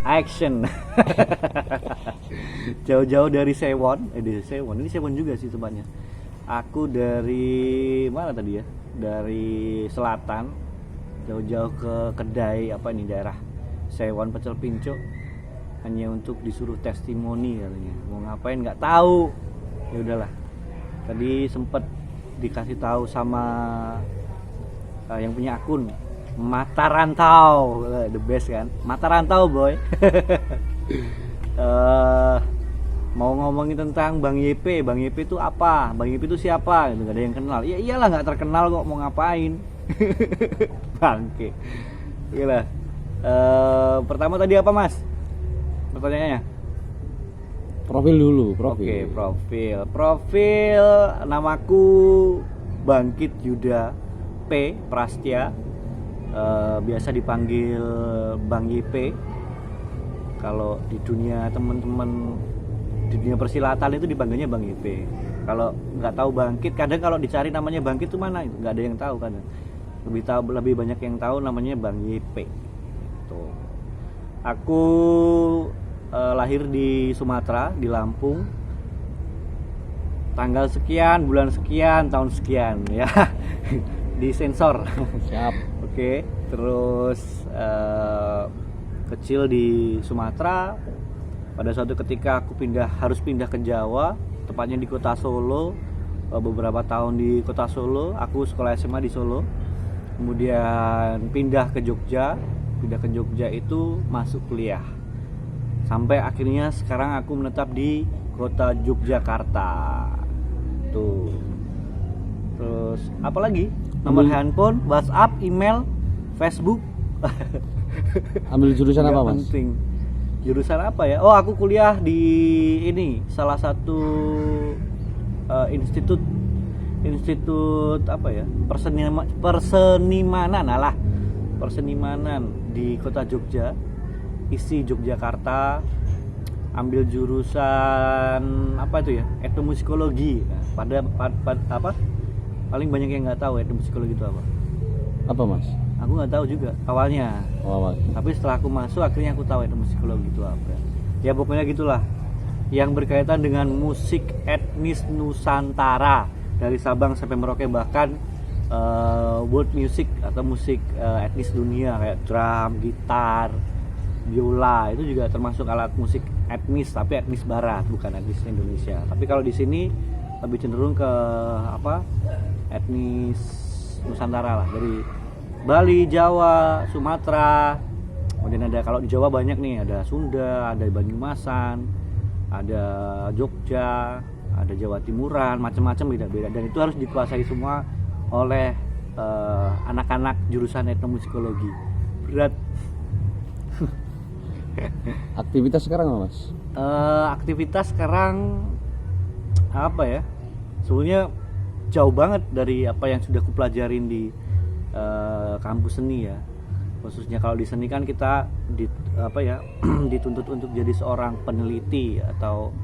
Action. Jauh-jauh dari Sewon, ini Sewon juga sih tempatnya. Aku dari mana tadi ya? Dari selatan, jauh-jauh ke Kedai, apa ini daerah Sewon Pecel Pinco, hanya untuk disuruh testimoni katanya. Mau ngapain nggak tahu. Ya udahlah. Tadi sempet dikasih tahu sama yang punya akun Mata Rantau, the best kan, Mata Rantau boy. Mau ngomongin tentang Bang YP itu apa, Bang YP itu siapa, gitu, gak ada yang kenal. Ya iyalah nggak terkenal kok, mau ngapain. Bangke. Gila. Pertama tadi apa mas? Pertanyaannya? Profil dulu, Oke, profil. Namaku Bangkit Yuda P. Prastya. Biasa dipanggil Bang YP. Kalau di dunia teman-teman di dunia persilatan itu dipanggilnya Bang YP. Kalau nggak tahu Bangkit, kadang kalau dicari namanya Bangkit itu mana itu nggak ada yang tahu kadang. Lebih banyak yang tahu namanya Bang YP. Tuh. Aku lahir di Sumatera, di Lampung. Tanggal sekian, bulan sekian, tahun sekian ya. Di sensor. Siap. Oke, terus kecil di Sumatera. Pada suatu ketika aku harus pindah ke Jawa, tepatnya di kota Solo. Beberapa tahun di kota Solo, aku sekolah SMA di Solo. Kemudian pindah ke Jogja itu masuk kuliah. Sampai akhirnya sekarang aku menetap di kota Yogyakarta. Tuh. Terus apa lagi? Nomor handphone, WhatsApp, email, Facebook. Ambil jurusan apa mas? Penting. Jurusan apa ya? Oh, aku kuliah di ini salah satu institut apa ya? Persenimanan di kota Jogja, isi Yogyakarta. Ambil jurusan apa itu ya? Etnomusikologi. Pada apa? Paling banyak yang nggak tahu etnomusikologi itu apa. Apa mas? Aku nggak tahu juga awalnya. Mas. Tapi setelah aku masuk akhirnya aku tahu etnomusikologi itu apa. Ya pokoknya gitulah. Yang berkaitan dengan musik etnis Nusantara dari Sabang sampai Merauke, bahkan world music atau musik etnis dunia kayak drum, gitar, biola itu juga termasuk alat musik etnis, tapi etnis barat bukan etnis Indonesia. Tapi kalau di sini lebih cenderung ke apa? Etnis Nusantara lah, dari Bali, Jawa, Sumatera. Kemudian ada, kalau di Jawa banyak nih, ada Sunda, ada Banyumasan, ada Jogja, ada Jawa Timuran, macam-macam beda-beda, dan itu harus dikuasai semua oleh anak-anak jurusan etnomusikologi. Berat. Aktivitas sekarang apa mas? Aktivitas sekarang apa ya? Sebenarnya jauh banget dari apa yang sudah kupelajarin di kampus seni ya. Khususnya kalau di seni kan kita dituntut untuk jadi seorang peneliti atau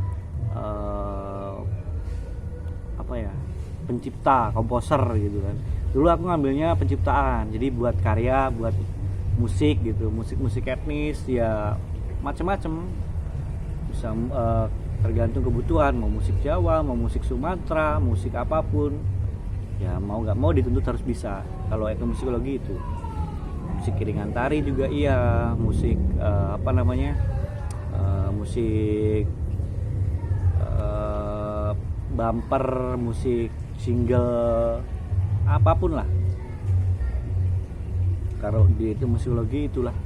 pencipta, komposer gitu kan. Dulu aku ngambilnya penciptaan, jadi buat karya, buat musik gitu, musik etnis ya, macam-macam. Bisa tergantung kebutuhan, mau musik Jawa, mau musik Sumatera, musik apapun ya, mau nggak mau dituntut harus bisa. Kalau etnomusikologi itu musik iringan tari juga iya, musik musik bumper, musik single, apapun lah. Kalau di etnomusikologi itulah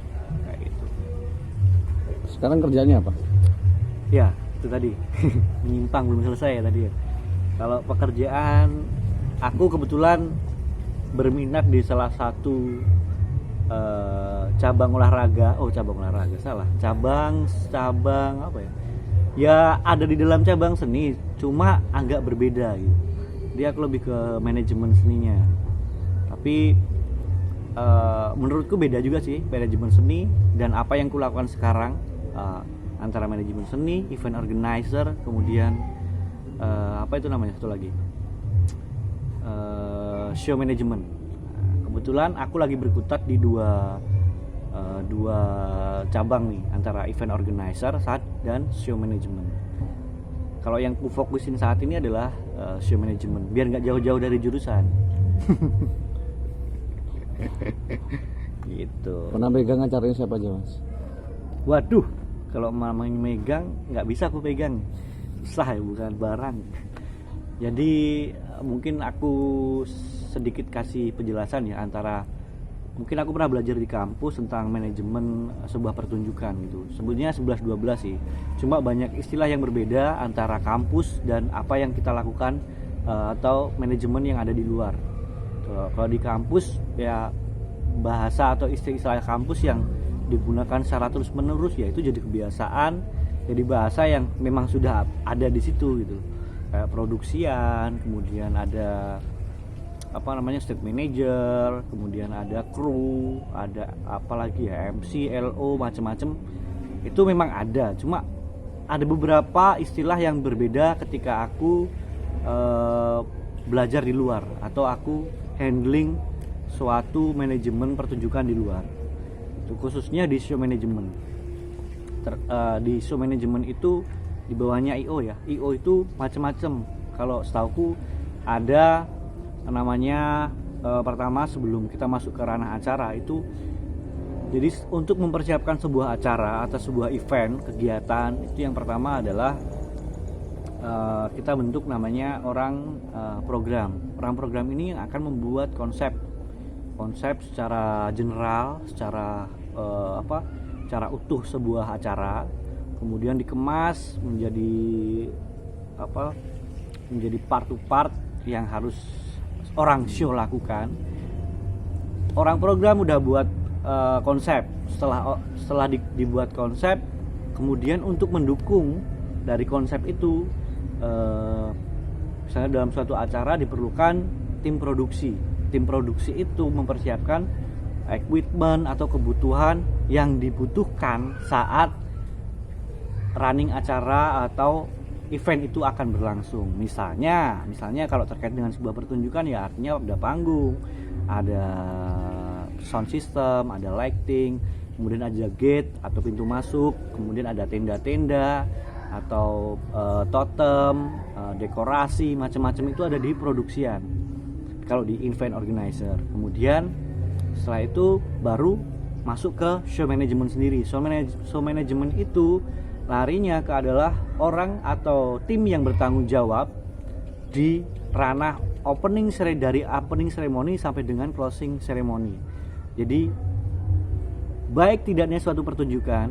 kayak gitu. Sekarang kerjanya apa? Ya itu tadi menyimpang, belum selesai ya tadi ya. Kalau pekerjaan, aku kebetulan berminat di salah satu cabang olahraga apa ya, ya ada di dalam cabang seni, cuma agak berbeda gitu. Dia aku lebih ke manajemen seninya, tapi menurutku beda juga sih manajemen seni dan apa yang kulakukan sekarang, antara manajemen seni, event organizer, kemudian apa itu namanya satu lagi, show management. Kebetulan aku lagi berkutat di dua dua cabang nih antara event organizer dan show management. Kalau yang ku fokusin saat ini adalah show management, biar nggak jauh-jauh dari jurusan. Gitu. Pernah pegang acaranya siapa aja Mas? Waduh, kalau mamanya megang nggak bisa aku pegang, susah ya, bukan barang. Jadi mungkin aku sedikit kasih penjelasan ya, antara mungkin aku pernah belajar di kampus tentang manajemen sebuah pertunjukan gitu. Sebutnya 11-12 sih. Cuma banyak istilah yang berbeda antara kampus dan apa yang kita lakukan atau manajemen yang ada di luar. Kalau di kampus ya bahasa atau istilah kampus yang digunakan secara terus menerus ya itu jadi kebiasaan, jadi bahasa yang memang sudah ada di situ gitu. Kayak produksian, kemudian ada apa namanya stage manager, kemudian ada kru, ada apalagi ya MC, LO, macam-macam. Itu memang ada, cuma ada beberapa istilah yang berbeda ketika aku belajar di luar atau aku handling suatu manajemen pertunjukan di luar. Itu khususnya di show management. Di show management itu di bawahnya IO ya. IO itu macam-macam. Kalau setauku ada namanya pertama sebelum kita masuk ke ranah acara itu, jadi untuk mempersiapkan sebuah acara atau sebuah event kegiatan itu yang pertama adalah kita bentuk namanya orang program. Orang program ini yang akan membuat konsep secara general, secara secara utuh sebuah acara, kemudian dikemas menjadi menjadi part to part yang harus orang show lakukan. Orang program udah buat konsep. Setelah dibuat konsep, kemudian untuk mendukung dari konsep itu, misalnya dalam suatu acara diperlukan tim produksi. Tim produksi itu mempersiapkan equipment atau kebutuhan yang dibutuhkan saat running acara atau event itu akan berlangsung. Misalnya kalau terkait dengan sebuah pertunjukan ya artinya ada panggung, ada sound system, ada lighting, kemudian ada gate atau pintu masuk, kemudian ada tenda-tenda atau totem, dekorasi, macam-macam itu ada di produksian. Kalau di event organizer, kemudian setelah itu baru masuk ke show management sendiri. Show management itu larinya ke adalah orang atau tim yang bertanggung jawab di ranah dari opening ceremony sampai dengan closing ceremony. Jadi baik tidaknya suatu pertunjukan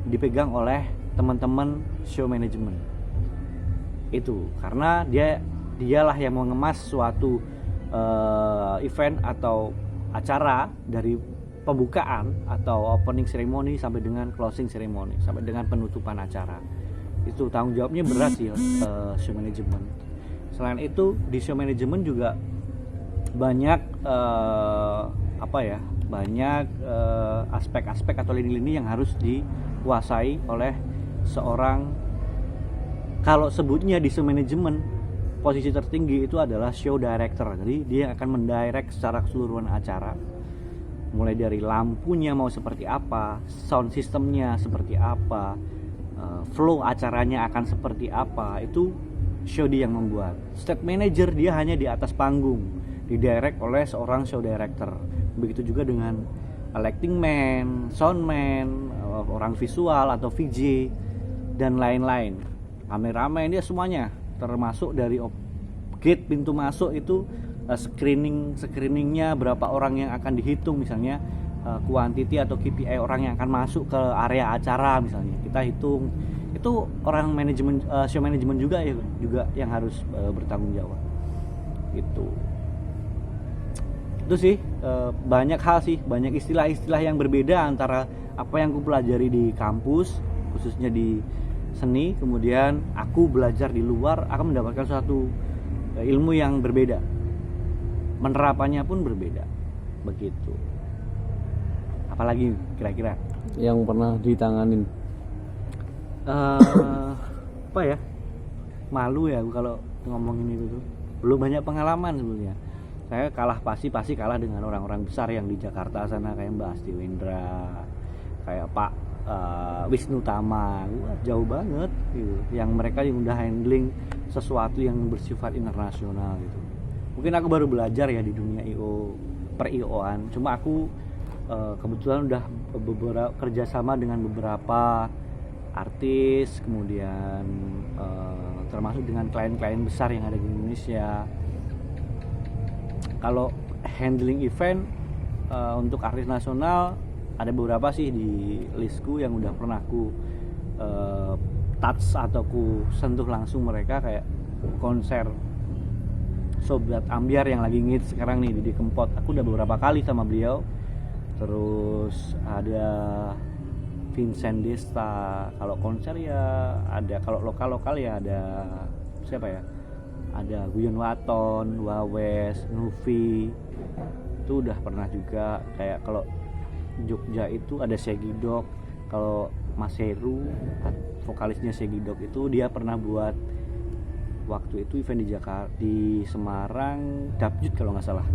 dipegang oleh teman-teman show management. Itu karena dialah yang mengemas suatu event atau acara dari pembukaan atau opening ceremony sampai dengan closing ceremony, sampai dengan penutupan acara. Itu tanggung jawabnya berat sih show management. Selain itu di show management juga banyak banyak aspek-aspek atau lini-lini yang harus dikuasai oleh seorang. Kalau sebutnya di show management, posisi tertinggi itu adalah show director. Jadi dia akan mendirect secara keseluruhan acara, mulai dari lampunya mau seperti apa, sound systemnya seperti apa, flow acaranya akan seperti apa, itu show dia yang membuat. Stage manager dia hanya di atas panggung, didirect oleh seorang show director. Begitu juga dengan lighting man, sound man, orang visual atau VJ dan lain-lain. Kameramen dia semuanya, termasuk dari gate pintu masuk itu screeningnya berapa orang yang akan dihitung, misalnya quantity atau KPI orang yang akan masuk ke area acara misalnya kita hitung. Itu orang manajemen show manajemen juga yang harus bertanggung jawab. Itu sih banyak hal sih, banyak istilah-istilah yang berbeda antara apa yang aku pelajari di kampus khususnya di seni, kemudian aku belajar di luar akan mendapatkan suatu ilmu yang berbeda, penerapannya pun berbeda. Begitu. Apalagi kira-kira yang pernah ditanganin? Apa ya, malu ya kalau ngomongin itu tuh, belum banyak pengalaman sebenarnya. saya pasti kalah dengan orang-orang besar yang di Jakarta sana, kayak Mbak Asti Wendra, kayak Pak Wisnu Tama. Wah, jauh banget gitu. Yang mereka yang udah handling sesuatu yang bersifat internasional gitu. Mungkin aku baru belajar ya di dunia IO per IO-an. Cuma aku kebetulan udah kerjasama dengan beberapa artis, kemudian termasuk dengan klien-klien besar yang ada di Indonesia. Kalau handling event untuk artis nasional ada beberapa sih di listku yang udah pernah aku touch atau ku sentuh langsung mereka, kayak konser Sobat Ambyar yang lagi ngehits sekarang nih, Didi Kempot. Aku udah beberapa kali sama beliau. Terus ada Vincent Desta. Kalau konser ya ada, kalau lokal ya ada siapa ya? Ada Guyon Waton, Wawes, Nufi. Itu udah pernah juga. Kayak kalau Jogja itu ada Segidok. Kalau Mas Heru, vokalisnya Segidok, itu dia pernah buat waktu itu event di Jakarta, di Semarang, Dapjut kalau nggak salah.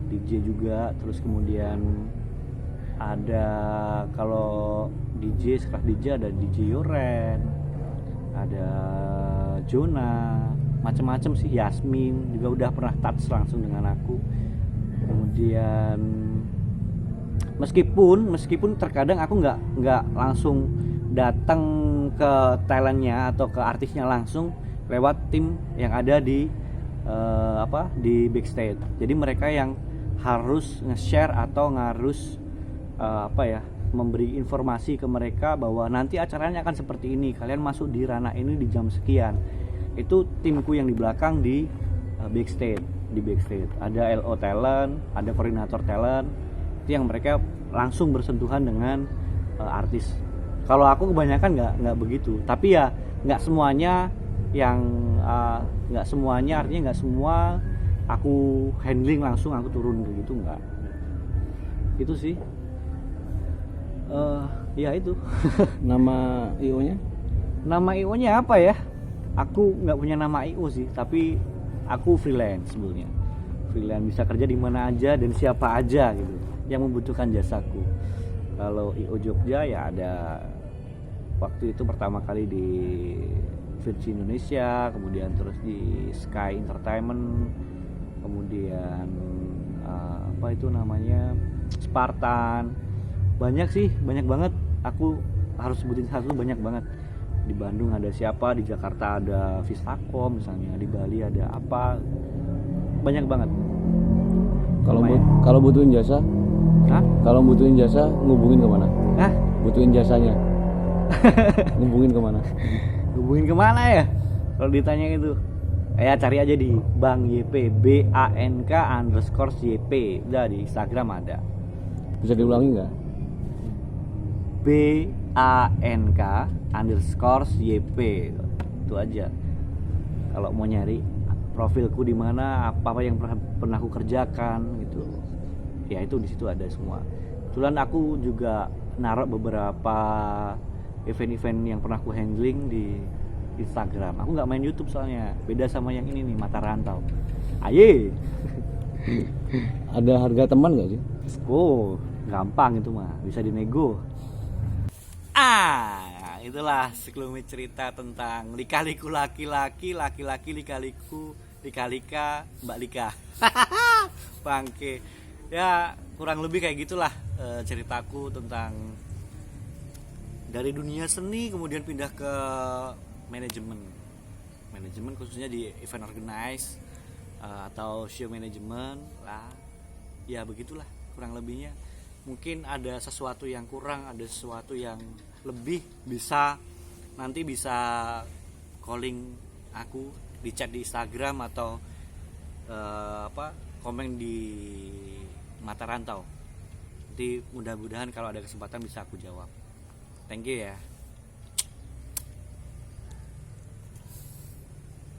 DJ juga. Terus kemudian ada, kalau DJ sekelas DJ ada DJ Yoren, ada Jona, macam-macam sih. Yasmin juga udah pernah touch langsung dengan aku. Kemudian meskipun terkadang aku nggak langsung datang ke talentnya atau ke artisnya langsung, lewat tim yang ada di di backstage. Jadi mereka yang harus nge-share atau harus memberi informasi ke mereka bahwa nanti acaranya akan seperti ini, kalian masuk di ranah ini di jam sekian. Itu timku yang di belakang di backstage. Di backstage ada LO talent, ada koordinator talent, itu yang mereka langsung bersentuhan dengan artis. Kalau aku kebanyakan nggak begitu, tapi ya nggak semuanya artinya nggak semua aku handling langsung, aku turun gitu, nggak. Itu sih ya itu. Nama IO-nya? Nama IO-nya apa ya? Aku nggak punya nama IO sih, tapi aku freelance sebenarnya. Freelance, bisa kerja di mana aja dan siapa aja gitu yang membutuhkan jasaku. Kalau IO Jogja ya ada, waktu itu pertama kali di Virgin Indonesia, kemudian terus di Sky Entertainment, kemudian apa itu namanya, Spartan. Banyak banget. Aku harus sebutin satu, banyak banget. Di Bandung ada siapa, di Jakarta ada Vistacom misalnya, di Bali ada apa, banyak banget. Kalau butuhin jasa? Hah? Kalau butuhin jasa ngubungin kemana? Hah? Butuhin jasanya ngubungin kemana? Hubungin kemana ya? Kalau ditanya itu, ya cari aja di Bang YP, BANK_YP. Udah di Instagram ada. Bisa diulangi nggak? BANK_YP. Itu aja. Kalau mau nyari profilku di mana, apa yang pernah aku kerjakan gitu, ya itu di situ ada semua. Kebetulan aku juga naruh beberapa event-event yang pernah aku handling di Instagram. Aku nggak main YouTube soalnya, beda sama yang ini nih, Mata Rantau. Aye. Ada harga teman nggak sih? Oh, gampang itu mah, bisa dinego. Itulah sekelumit cerita tentang lika-liku laki-laki, lika-liku lika-lika Mbak Lika. Bangke. Ya, kurang lebih kayak gitulah ceritaku tentang dari dunia seni kemudian pindah ke manajemen khususnya di event organize atau show management lah. Ya begitulah kurang lebihnya. Mungkin ada sesuatu yang kurang, ada sesuatu yang lebih, nanti bisa calling aku di chat di Instagram atau komen di Mata Rantau. Nanti mudah-mudahan kalau ada kesempatan bisa aku jawab. Thank you ya.